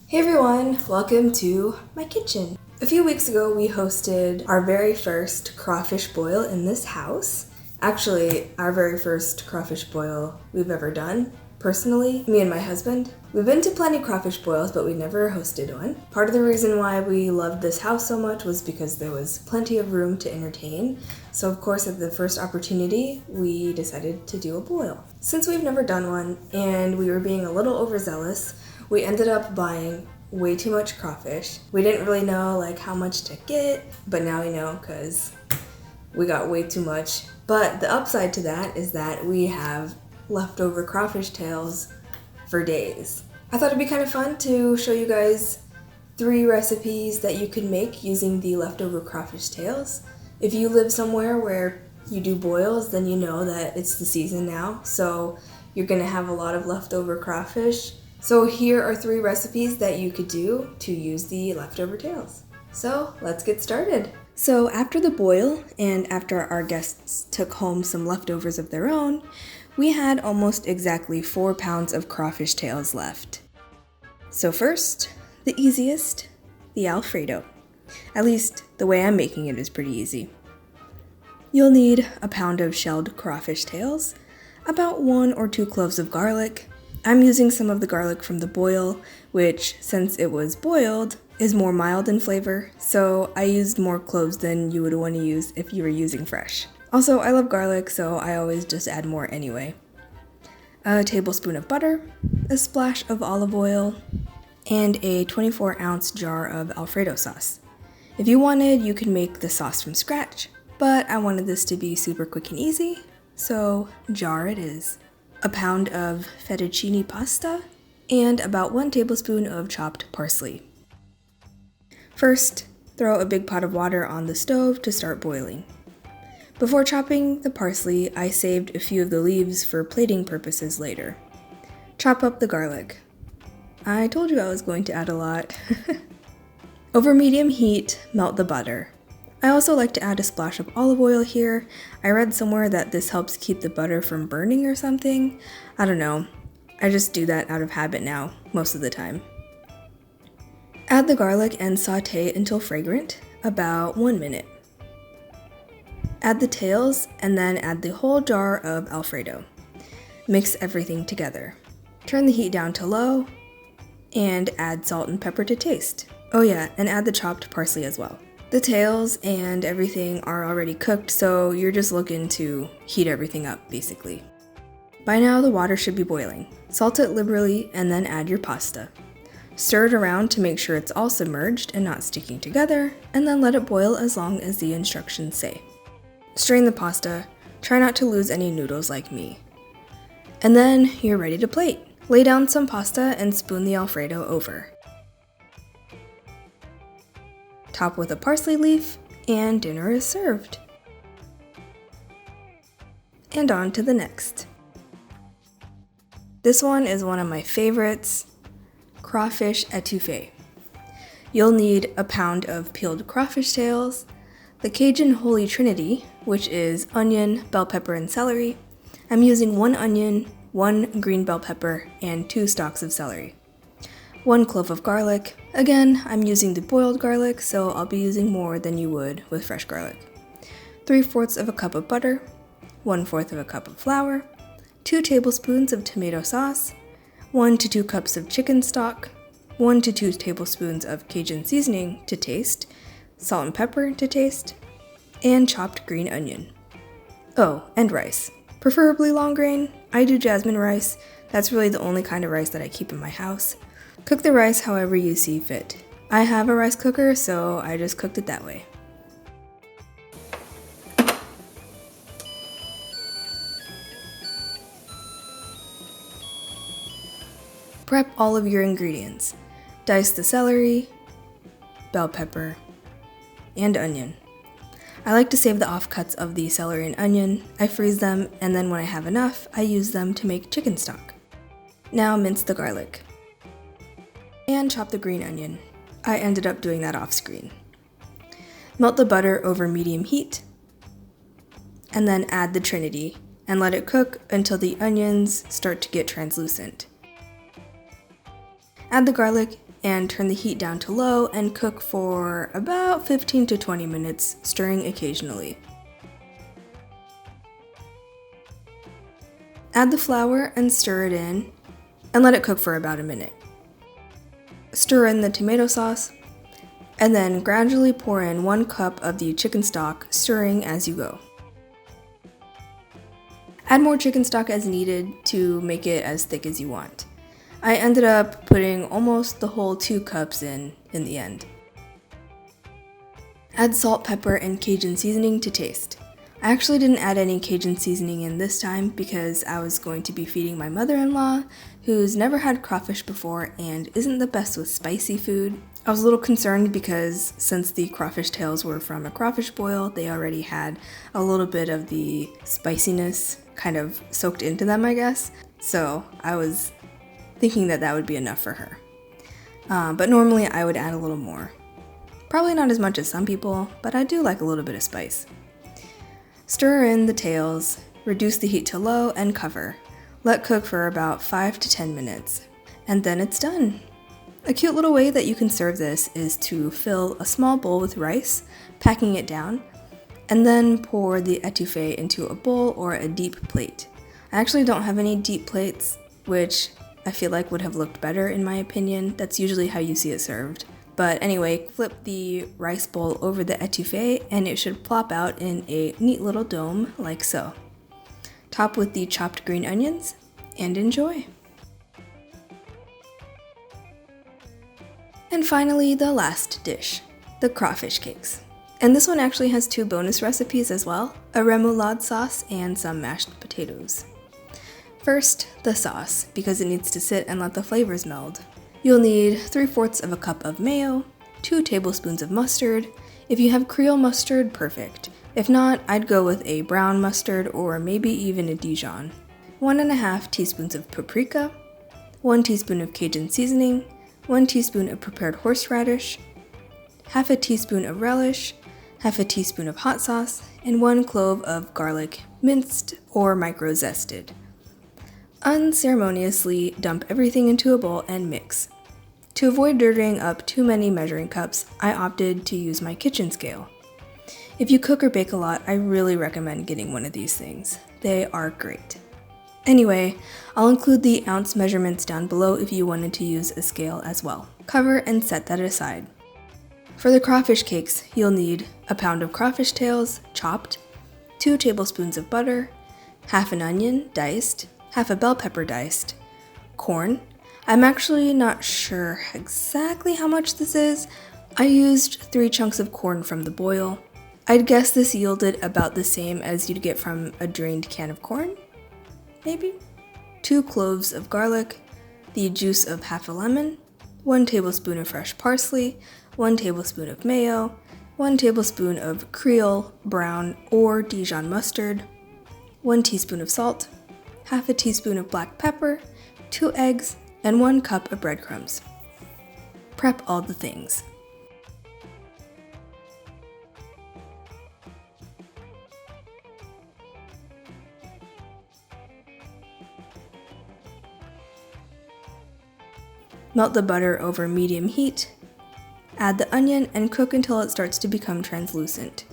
Hey everyone, welcome to my kitchen. A few weeks ago we hosted our very first crawfish boil in this house. Actually, our very first crawfish boil we've ever done. Personally, me and my husband. We've been to plenty crawfish boils, but we never hosted one. Part of the reason why we loved this house so much was because there was plenty of room to entertain. So of course, at the first opportunity, we decided to do a boil. Since we've never done one and we were being a little overzealous, we ended up buying way too much crawfish. We didn't really know how much to get, but now we know because we got way too much. But the upside to that is that we have leftover crawfish tails for days. I thought it'd be kind of fun to show you guys 3 recipes that you can make using the leftover crawfish tails. If you live somewhere where you do boils, then you know that it's the season now, so you're gonna have a lot of leftover crawfish. So here are 3 recipes that you could do to use the leftover tails. So let's get started. So after the boil and after our guests took home some leftovers of their own, we had almost exactly 4 pounds of crawfish tails left. So first, the easiest, the Alfredo. At least the way I'm making it is pretty easy. You'll need a pound of shelled crawfish tails, about 1 or 2 cloves of garlic. I'm using some of the garlic from the boil, which, since it was boiled, is more mild in flavor, so I used more cloves than you would want to use if you were using fresh. Also, I love garlic, so I always just add more anyway. A tablespoon of butter, a splash of olive oil, and a 24-ounce jar of Alfredo sauce. If you wanted, you could make the sauce from scratch, but I wanted this to be super quick and easy, so jar it is. A pound of fettuccine pasta, and about 1 tablespoon of chopped parsley. First, throw a big pot of water on the stove to start boiling. Before chopping the parsley, I saved a few of the leaves for plating purposes later. Chop up the garlic. I told you I was going to add a lot. Over medium heat, melt the butter. I also like to add a splash of olive oil here. I read somewhere that this helps keep the butter from burning or something. I don't know. I just do that out of habit now, most of the time. Add the garlic and saute until fragrant, about 1 minute. Add the tails and then add the whole jar of Alfredo. Mix everything together. Turn the heat down to low and add salt and pepper to taste. Oh yeah, and add the chopped parsley as well. The tails and everything are already cooked, so you're just looking to heat everything up, basically. By now, the water should be boiling. Salt it liberally and then add your pasta. Stir it around to make sure it's all submerged and not sticking together, and then let it boil as long as the instructions say. Strain the pasta. Try not to lose any noodles like me. And then you're ready to plate. Lay down some pasta and spoon the Alfredo over. Top with a parsley leaf, and dinner is served. And on to the next. This one is one of my favorites, crawfish étouffée. You'll need a pound of peeled crawfish tails, the Cajun Holy Trinity, which is onion, bell pepper, and celery. I'm using 1 onion, 1 green bell pepper, and 2 stalks of celery. 1 clove of garlic. Again, I'm using the boiled garlic, so I'll be using more than you would with fresh garlic. 3/4 of a cup of butter, 1/4 of a cup of flour, 2 tablespoons of tomato sauce, 1 to 2 cups of chicken stock, 1 to 2 tablespoons of Cajun seasoning to taste, salt and pepper to taste, and chopped green onion. Oh, and rice. Preferably long grain. I do jasmine rice. That's really the only kind of rice that I keep in my house. Cook the rice however you see fit. I have a rice cooker, so I just cooked it that way. Prep all of your ingredients. Dice the celery, bell pepper, and onion. I like to save the offcuts of the celery and onion. I freeze them, and then when I have enough, I use them to make chicken stock. Now mince the garlic. And chop the green onion. I ended up doing that off screen. Melt the butter over medium heat, and then add the Trinity, and let it cook until the onions start to get translucent. Add the garlic and turn the heat down to low and cook for about 15 to 20 minutes, stirring occasionally. Add the flour and stir it in, and let it cook for about a minute. Stir in the tomato sauce, and then gradually pour in 1 cup of the chicken stock, stirring as you go. Add more chicken stock as needed to make it as thick as you want. I ended up putting almost the whole 2 cups in the end. Add salt, pepper, and Cajun seasoning to taste. I actually didn't add any Cajun seasoning in this time because I was going to be feeding my mother-in-law, who's never had crawfish before and isn't the best with spicy food. I was a little concerned because since the crawfish tails were from a crawfish boil, they already had a little bit of the spiciness kind of soaked into them, I guess. So I was thinking that would be enough for her. But normally I would add a little more. Probably not as much as some people, but I do like a little bit of spice. Stir in the tails, reduce the heat to low, and cover. Let cook for about 5 to 10 minutes. And then it's done. A cute little way that you can serve this is to fill a small bowl with rice, packing it down, and then pour the étouffée into a bowl or a deep plate. I actually don't have any deep plates, which I feel like would have looked better in my opinion. That's usually how you see it served. But anyway, flip the rice bowl over the étouffée and it should plop out in a neat little dome like so. Top with the chopped green onions and enjoy. And finally, the last dish, the crawfish cakes. And this one actually has 2 bonus recipes as well, a remoulade sauce and some mashed potatoes. First, the sauce, because it needs to sit and let the flavors meld. You'll need 3/4 of a cup of mayo, 2 tablespoons of mustard. If you have creole mustard, perfect. If not, I'd go with a brown mustard or maybe even a Dijon. 1.5 teaspoons of paprika, 1 teaspoon of Cajun seasoning, 1 teaspoon of prepared horseradish, half a teaspoon of relish, half a teaspoon of hot sauce, and 1 clove of garlic, minced or microzested. Unceremoniously dump everything into a bowl and mix. To avoid dirtying up too many measuring cups, I opted to use my kitchen scale. If you cook or bake a lot, I really recommend getting one of these things. They are great. Anyway, I'll include the ounce measurements down below if you wanted to use a scale as well. Cover and set that aside. For the crawfish cakes, you'll need a pound of crawfish tails, chopped, 2 tablespoons of butter, half an onion, diced, half a bell pepper diced, corn. I'm actually not sure exactly how much this is. I used 3 chunks of corn from the boil. I'd guess this yielded about the same as you'd get from a drained can of corn, maybe? 2 cloves of garlic, the juice of half a lemon, 1 tablespoon of fresh parsley, 1 tablespoon of mayo, 1 tablespoon of creole, brown, or Dijon mustard, 1 teaspoon of salt, half a teaspoon of black pepper, 2 eggs, and 1 cup of breadcrumbs. Prep all the things. Melt the butter over medium heat. Add the onion and cook until it starts to become translucent.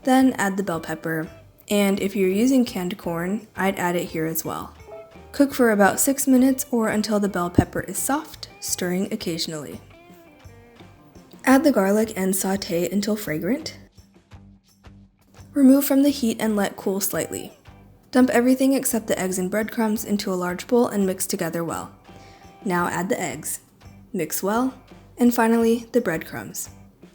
Then add the bell pepper, and if you're using canned corn, I'd add it here as well. Cook for about 6 minutes or until the bell pepper is soft, stirring occasionally. Add the garlic and sauté until fragrant. Remove from the heat and let cool slightly. Dump everything except the eggs and breadcrumbs into a large bowl and mix together well. Now add the eggs. Mix well. And finally, the breadcrumbs.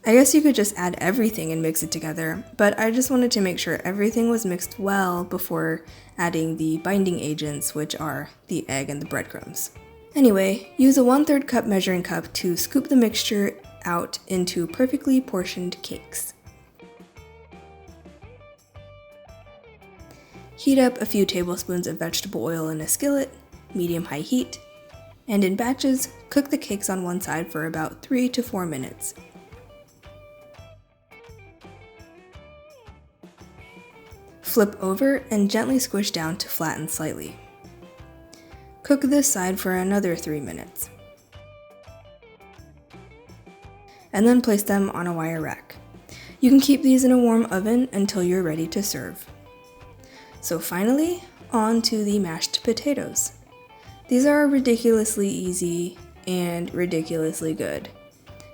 I guess you could just add everything and mix it together, but I just wanted to make sure everything was mixed well before adding the binding agents, which are the egg and the breadcrumbs. Anyway, use a 1/3 cup measuring cup to scoop the mixture out into perfectly portioned cakes. Heat up a few tablespoons of vegetable oil in a skillet, medium-high heat, and in batches, cook the cakes on one side for about 3 to 4 minutes. Flip over and gently squish down to flatten slightly. Cook this side for another 3 minutes. And then place them on a wire rack. You can keep these in a warm oven until you're ready to serve. So finally, on to the mashed potatoes. These are ridiculously easy and ridiculously good.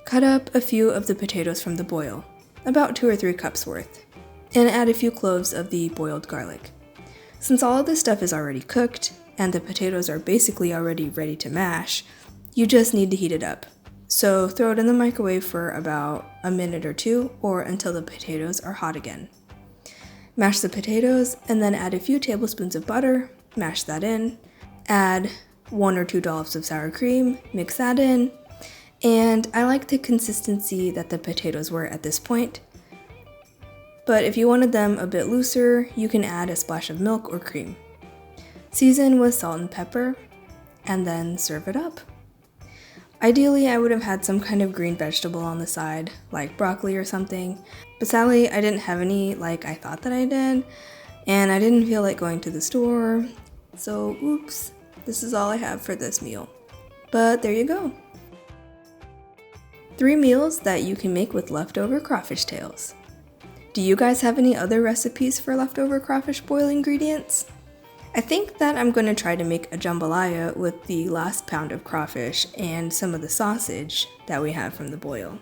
Cut up a few of the potatoes from the boil, about 2 or 3 cups worth, and add a few cloves of the boiled garlic. Since all of this stuff is already cooked, and the potatoes are basically already ready to mash, you just need to heat it up. So throw it in the microwave for about a minute or 2, or until the potatoes are hot again. Mash the potatoes, and then add a few tablespoons of butter, mash that in, add 1 or 2 dollops of sour cream, mix that in, and I like the consistency that the potatoes were at this point. But if you wanted them a bit looser, you can add a splash of milk or cream. Season with salt and pepper, and then serve it up. Ideally, I would have had some kind of green vegetable on the side, like broccoli or something, but sadly I didn't have any like I thought that I did, and I didn't feel like going to the store, so oops, this is all I have for this meal. But there you go. 3 meals that you can make with leftover crawfish tails. Do you guys have any other recipes for leftover crawfish boil ingredients? I think that I'm going to try to make a jambalaya with the last pound of crawfish and some of the sausage that we have from the boil.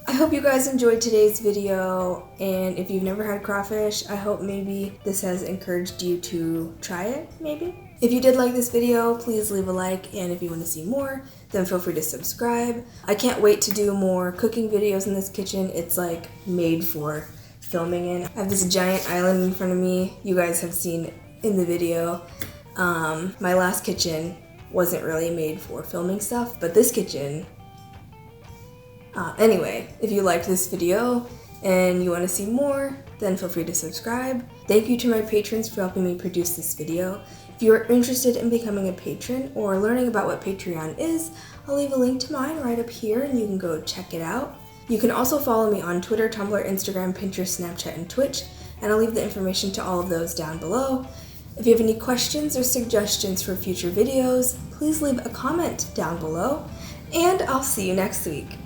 I hope you guys enjoyed today's video, and if you've never had crawfish, I hope maybe this has encouraged you to try it, maybe? If you did like this video, please leave a like, and if you want to see more, then feel free to subscribe. I can't wait to do more cooking videos in this kitchen. It's like made for filming in. I have this giant island in front of me. You guys have seen in the video. My last kitchen wasn't really made for filming stuff, but this kitchen, anyway, if you liked this video and you want to see more, then feel free to subscribe. Thank you to my patrons for helping me produce this video. If you are interested in becoming a patron or learning about what Patreon is, I'll leave a link to mine right up here and you can go check it out. You can also follow me on Twitter, Tumblr, Instagram, Pinterest, Snapchat, and Twitch, and I'll leave the information to all of those down below. If you have any questions or suggestions for future videos, please leave a comment down below, and I'll see you next week.